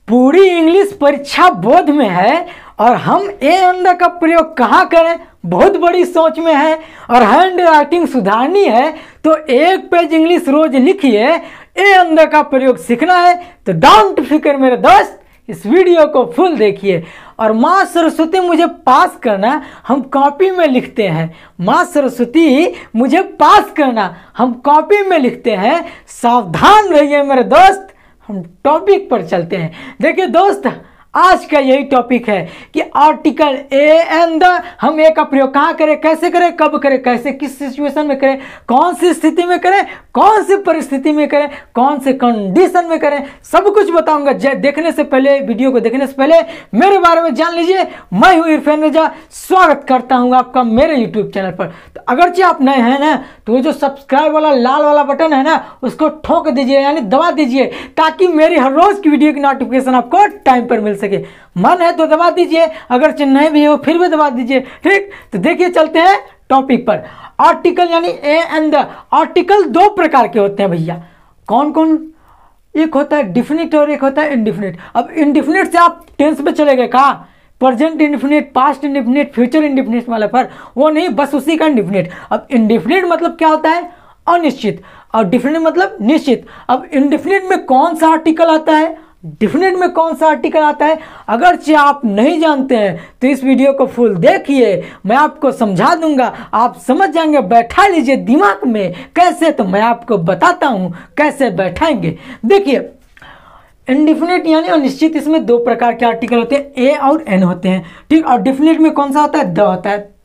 पूरी इंग्लिश परीक्षा बोर्ड में है और हम ए अंडा का प्रयोग कहाँ करें, बहुत बड़ी सोच में है और हैंड राइटिंग सुधारनी है तो 1 पेज इंग्लिश रोज लिखिए। ए अंडा का प्रयोग सीखना है तो डोंट फिकर मेरे दोस्त, इस वीडियो को फुल देखिए। और माँ सरस्वती मुझे पास करना, हम कॉपी में लिखते हैं। माँ सरस्वती मुझे पास करना, हम कॉपी में लिखते हैं। सावधान रहिए मेरे दोस्त, हम टॉपिक पर चलते हैं। देखिए दोस्त, आज का यही टॉपिक है कि आर्टिकल ए एंड द हम ए का प्रयोग कहाँ करें, कैसे करें, कब करें, कैसे, किस सिचुएशन में करें, कौन सी स्थिति में करें, कौन सी परिस्थिति में करें, कौन से कंडीशन में करें, सब कुछ बताऊंगा। देखने से पहले, वीडियो को देखने से पहले मेरे बारे में जान लीजिए। मैं हूं इरफान रजा, स्वागत करता हूं आपका मेरे यूट्यूब चैनल पर। तो अगरचे आप नए हैं ना तो वो जो सब्सक्राइब वाला लाल वाला बटन है ना उसको ठोक दीजिए, यानी दबा दीजिए, ताकि मेरी हर रोज की वीडियो की नोटिफिकेशन आपको टाइम पर मिल सके। मन है तो दबा दीजिए, अगर नहीं भी हो फिर भी दबा दीजिए, ठीक। तो देखिए चलते हैं टॉपिक पर। आर्टिकल यानी ए एंड द। आर्टिकल 2 प्रकार के होते हैं भैया। कौन कौन? एक होता है डिफिनिट और एक होता है इंडिफिनिट। अब इंडिफिनिट से आप टेंस में चले गए का, present indefinite, past indefinite, future indefinite वाले पर, वो नहीं, बस उसी का इंडिफिनिट। अब इंडिफिनिट मतलब क्या होता है? अनिश्चित। और डिफिनिट मतलब निश्चित। अब इंडिफिनिट में कौन सा आर्टिकल आता है, डिफिनिट में कौन सा आर्टिकल आता है, अगर आप नहीं जानते हैं तो इस वीडियो को फुल देखिए, मैं आपको समझा दूंगा, आप समझ जाएंगे। बैठा लीजिए दिमाग में। कैसे? तो मैं आपको बताता हूं कैसे बैठाएंगे। देखिए, इंडिफिनिट यानी अनिश्चित, इसमें 2 प्रकार के आर्टिकल होते हैं, ए और एन होते हैं, ठीक। और डिफिनिट में कौन सा होता है? द होता है।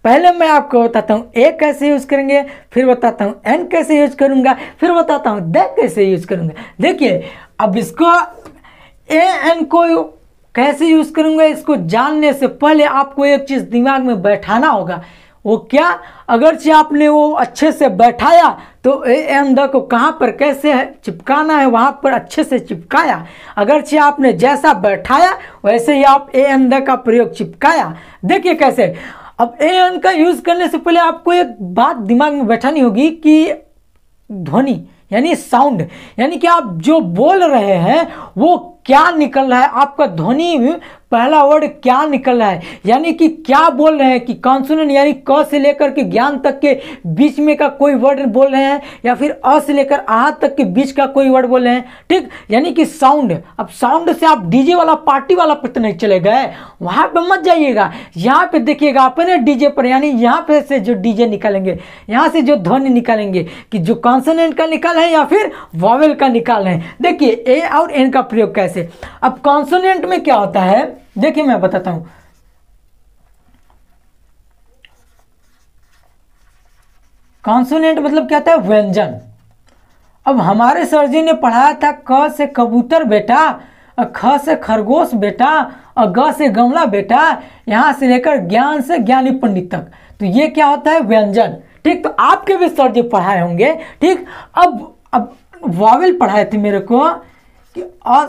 पहले मैं आपको बताता हूँ ए कैसे यूज करेंगे, फिर बताता हूँ एन कैसे यूज करूंगा, फिर बताता हूँ द कैसे यूज करूंगा। देखिए, अब इसको ए एन को कैसे यूज करूंगा, इसको जानने से पहले आपको एक चीज दिमाग में बैठाना होगा। वो क्या? अगर आपने वो अच्छे से बैठाया तो ए एन द को कहाँ पर कैसे चिपकाना है वहां पर अच्छे से चिपकाया। अगर आपने जैसा बैठाया वैसे ही आप ए एन द का प्रयोग चिपकाया। देखिए कैसे। अब ए एन का यूज करने से पहले आपको एक बात दिमाग में बैठानी होगी कि ध्वनि यानी साउंड, यानी कि आप जो बोल रहे हैं वो क्या निकल रहा है, आपका ध्वनि पहला वर्ड क्या निकल रहा है, यानी कि क्या बोल रहे हैं कि कॉन्सोनेंट यानी क से लेकर के ज्ञान तक के बीच में का कोई वर्ड बोल रहे हैं या फिर अ से लेकर आ तक के बीच का कोई वर्ड बोल रहे हैं, ठीक। यानी कि साउंड। अब साउंड से आप डीजे वाला पार्टी वाला पे तो नहीं चले गए, वहां पे मत जाइएगा। यहाँ पे देखिएगा अपने डीजे पर, यानी यहाँ पे से जो डीजे निकालेंगे, यहाँ से जो ध्वनि निकालेंगे कि जो कॉन्सोनेंट का निकाल है या फिर वॉवेल का निकाल है। देखिए ए और एन का प्रयोग कैसे। अब कॉन्सोनेंट में क्या होता है, देखिए मैं बताता हूं। कॉन्सोनेंट मतलब क्या होता है? व्यंजन। अब हमारे सर जी ने पढ़ाया था क से कबूतर बेटा, और ख से खरगोश बेटा, और ग से गमला बेटा, यहां से लेकर ज्ञान से ज्ञानी पंडित तक। तो ये क्या होता है? व्यंजन, ठीक। तो आपके भी सर जी पढ़ाए होंगे, ठीक। अब वावेल पढ़ाए थे मेरे को कि अ,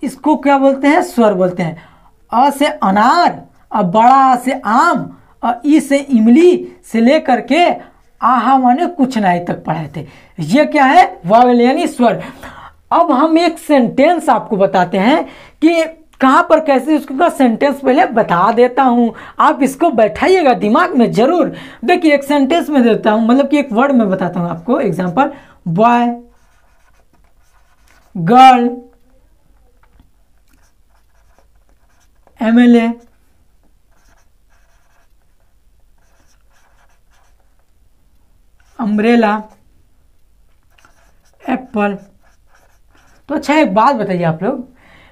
इसको क्या बोलते हैं? स्वर बोलते हैं। अ से अनार, और बड़ा आ से आम, और ई से इमली से लेकर के आहा माने कुछ नहीं तक पढ़ाए थे। ये क्या है? वावेल यानी स्वर। अब हम एक सेंटेंस आपको बताते हैं कि कहां पर कैसे उसका सेंटेंस पहले बता देता हूं, आप इसको बैठाइएगा दिमाग में जरूर। देखिए एक सेंटेंस में देता हूं, मतलब कि एक वर्ड में बताता हूं आपको। Example, boy, girl, MLA, umbrella, Apple. तो अच्छा एक बात बताइए आप लोग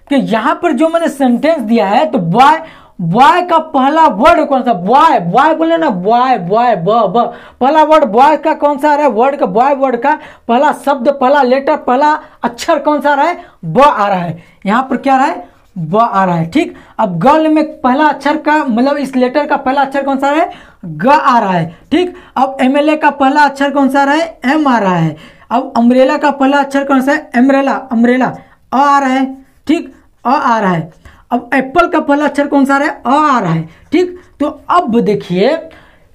कि यहां पर जो मैंने सेंटेंस दिया है तो बॉय, बॉय का पहला वर्ड कौन सा? बॉय, बॉय बोले ना, बॉय बॉय ब पहला वर्ड बॉय का कौन सा आ रहा है? वर्ड का, बॉय वर्ड का पहला शब्द, पहला लेटर, पहला अक्षर कौन सा आ रहा है? ब आ रहा है। यहां पर क्या आ रहा है? ब आ रहा है, ठीक। अब गर्ल में पहला अक्षर का मतलब इस लेटर का पहला अक्षर कौन सा है? ग आ रहा है, ठीक। अब एमएलए का पहला अक्षर कौन सा आ रहा है? एम आ रहा है। अब अम्ब्रेला का पहला अक्षर कौन सा है? एम्ब्रेला, अम्ब्रेला, अ आ रहा है, ठीक, अ आ रहा है। अब एप्पल का पहला अक्षर कौन सा आ रहा है? अ आ रहा है, ठीक। तो अब देखिए,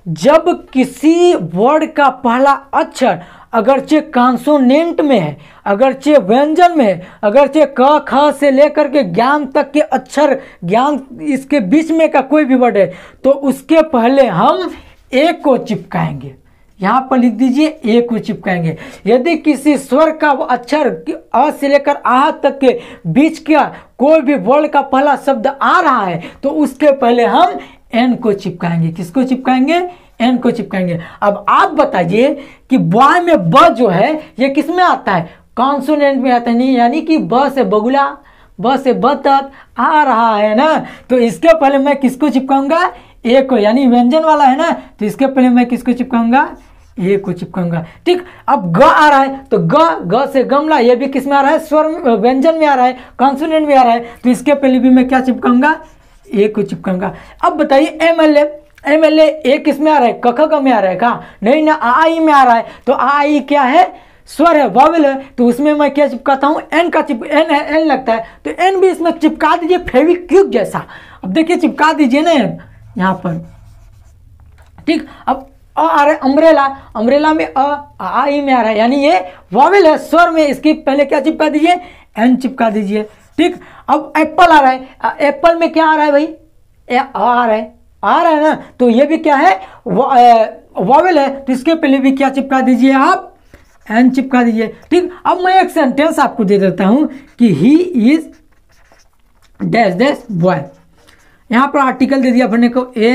जब किसी वर्ड का पहला अक्षर अगरचे कॉन्सोनेंट में है, अगरचे व्यंजन में है, अगरचे क ख से लेकर के ज्ञान तक के अक्षर, ज्ञान इसके बीच में का कोई भी वर्ड है तो उसके पहले हम ए को चिपकाएंगे। यहाँ पर लिख दीजिए ए को चिपकाएंगे। यदि किसी स्वर का अक्षर अ से लेकर आ तक के बीच का कोई भी वर्ड का पहला शब्द आ रहा है तो उसके पहले हम एन को चिपकाएंगे। किसको चिपकाएंगे? एन को चिपकाएंगे। अब आप बताइए कि बॉय में ब जो है ये किस में आता है? कॉन्सोनेंट में आता है। नहीं, यानी कि ब से बगुला, ब से ब तक आ रहा है ना, तो इसके पहले मैं किसको चिपकाऊंगा? ए को, यानी व्यंजन वाला है ना, तो इसके पहले मैं किसको चिपकाऊंगा? ए को चिपकाऊंगा। ठीक, अब ग आ रहा है तो ग से गमला, ये भी किस में आ रहा है? स्वर व्यंजन में आ रहा है, कॉन्सोनेंट में आ रहा है, तो इसके पहले भी मैं क्या चिपकाऊंगा? ए को चिपकाऊंगा। अब बताइए एमएलए ए किस में आ रहा है? क ख में आ रहा है का? नहीं ना, आ ई में आ रहा है। तो आ ई क्या है? स्वर है, वॉवेल है, तो उसमें मैं क्या चिपकाता हूँ? एन का एन है, एन लगता है, तो एन भी इसमें चिपका दीजिए फेविक्विक जैसा। अब देखिए चिपका दीजिए ना यहाँ पर। ठीक, अब अ आ रहा है अम्ब्रेला, अम्ब्रेला में आ ई में आ रहा है, यानी ये वॉवेल है, स्वर में, इसकी पहले क्या चिपका दीजिए? एन चिपका दीजिए। ठीक, अब एप्पल आ रहा है, एप्पल में क्या आ रहा है भाई? आ रहा है ना, तो ये भी क्या है? वॉवेल है, तो इसके पहले भी क्या चिपका दीजिए आप? एन चिपका दीजिए। ठीक, अब मैं एक सेंटेंस आपको दे देता हूं कि he is dash dash boy. यहां पर आर्टिकल दे दिया अपने को ए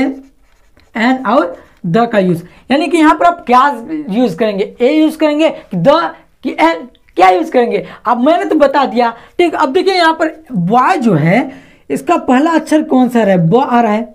एन और द का यूज, यानी कि यहां पर आप क्या यूज करेंगे? ए यूज करेंगे कि द कि एन, क्या यूज करेंगे? अब मैंने तो बता दिया। ठीक, अब देखिए यहां पर बॉय जो है इसका पहला अक्षर कौन सा है? ब आ रहा है।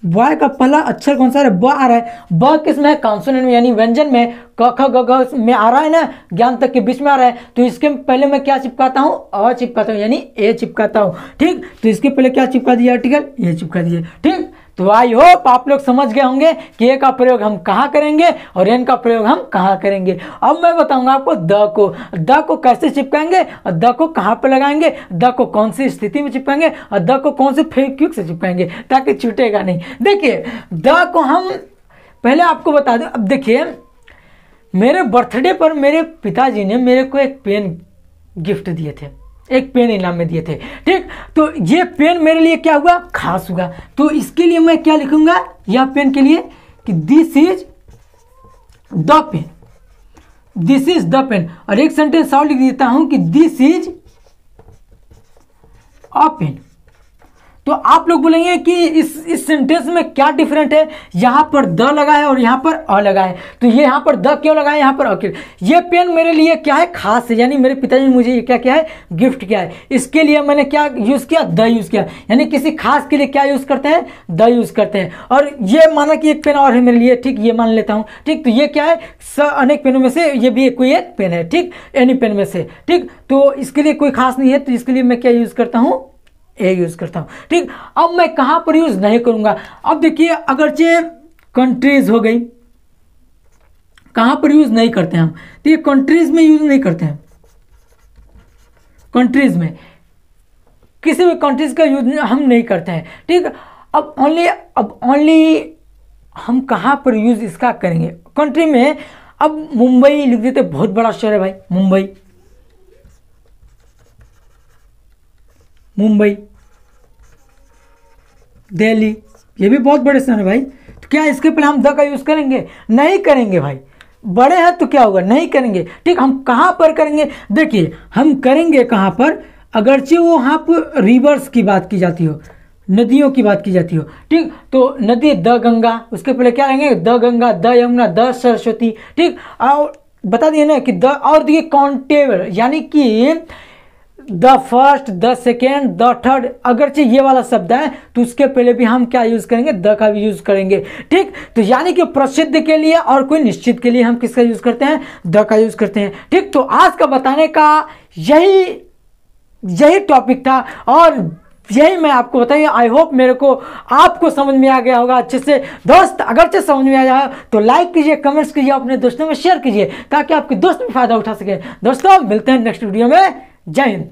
बॉय का पहला अक्षर कौन सा है? ब आ रहा है। ब किस में है? कॉन्सोनेंट में, यानी व्यंजन में। क ख ग घ में आ रहा है ना, ज्ञान तक के बीच में आ रहा है, तो इसके पहले मैं क्या चिपकाता हूँ? अ चिपकाता हूँ, यानी ए चिपकाता हूँ। ठीक, तो इसके पहले क्या चिपका दिया आर्टिकल? ये चिपका दिए। ठीक, तो आई होप आप लोग समझ गए होंगे कि ए का प्रयोग हम कहाँ करेंगे और एन का प्रयोग हम कहाँ करेंगे। अब मैं बताऊंगा आपको द को कैसे चिपकाएंगे और द को कहाँ पर लगाएंगे, द को कौन सी स्थिति में चिपकाएंगे और द को कौन से फेविक्विक से चिपकाएंगे ताकि छूटेगा नहीं। देखिए द को हम पहले आपको बता दें। अब देखिए मेरे बर्थडे पर मेरे पिताजी ने मेरे को एक पेन गिफ्ट दिए थे, एक पेन इनाम में दिए थे। ठीक, तो ये पेन मेरे लिए क्या हुआ? खास हुआ। तो इसके लिए मैं क्या लिखूंगा यह पेन के लिए कि this is the pen, this is the pen. और एक सेंटेंस और लिख देता हूं कि दिस इज अ पेन। तो आप लोग बोलेंगे कि इस सेंटेंस में क्या डिफरेंट है? यहां पर द लगा है और यहां पर अ लगा है, तो ये यहां पर द क्यों लगा है, यहां पर अ क्यों? ये पेन मेरे लिए क्या है? खास है, यानी मेरे पिताजी ने मुझे ये क्या है? गिफ्ट किया है। इसके लिए मैंने क्या यूज किया? द यूज किया, यानी किसी खास के लिए क्या यूज करते हैं? द यूज करते हैं। और ये माना कि एक पेन और है मेरे लिए, ठीक, ये मान लेता हूं। ठीक, तो ये क्या है? अनेक पेनों में से ये भी कोई एक पेन है। ठीक, एनी पेन में से। ठीक, तो इसके लिए कोई खास नहीं है, तो इसके लिए मैं क्या यूज करता हूं? ए यूज करता हूं। ठीक, अब मैं कहां पर यूज नहीं करूंगा? अब देखिए अगरचे कंट्रीज हो गई, कहां पर यूज नहीं करते हम? तो ये कंट्रीज में यूज नहीं करते हैं। कंट्रीज में किसी भी कंट्रीज का यूज हम नहीं करते हैं। ठीक, अब ओनली हम कहां पर यूज इसका करेंगे? कंट्री में। अब मुंबई लिख देते, बहुत बड़ा शहर है भाई मुंबई, दिल्ली, ये भी बहुत बड़े शहर है भाई। तो क्या इसके पहले हम द का यूज करेंगे? नहीं करेंगे भाई, बड़े हैं तो क्या होगा? नहीं करेंगे। ठीक, हम कहां पर करेंगे? देखिए हम करेंगे कहां पर? अगरचे वो वहां पर रिवर्स की बात की जाती हो, नदियों की बात की जाती हो। ठीक, तो नदी द गंगा, उसके पहले क्या रहेंगे? The Ganga, the Yamuna, the Saraswati. ठीक, और बता दिए ना कि द, और देखिए काउंटेबल, यानी कि the first, the second, the third. अगरचे ये वाला शब्द है तो उसके पहले भी हम क्या यूज करेंगे? द का भी यूज करेंगे। ठीक, तो यानी कि प्रसिद्ध के लिए और कोई निश्चित के लिए हम किसका यूज करते हैं? द का यूज करते हैं। ठीक, तो आज का बताने का यही टॉपिक था और यही मैं आपको बताइए। आई होप मेरे को आपको समझ में आ गया होगा अच्छे से। दोस्त अगरचे समझ में आ जाए तो लाइक कीजिए, कमेंट्स कीजिए, अपने दोस्तों में शेयर कीजिए ताकि आपके दोस्त भी फायदा उठा सके। दोस्तों मिलते हैं नेक्स्ट वीडियो में। जय हिंद।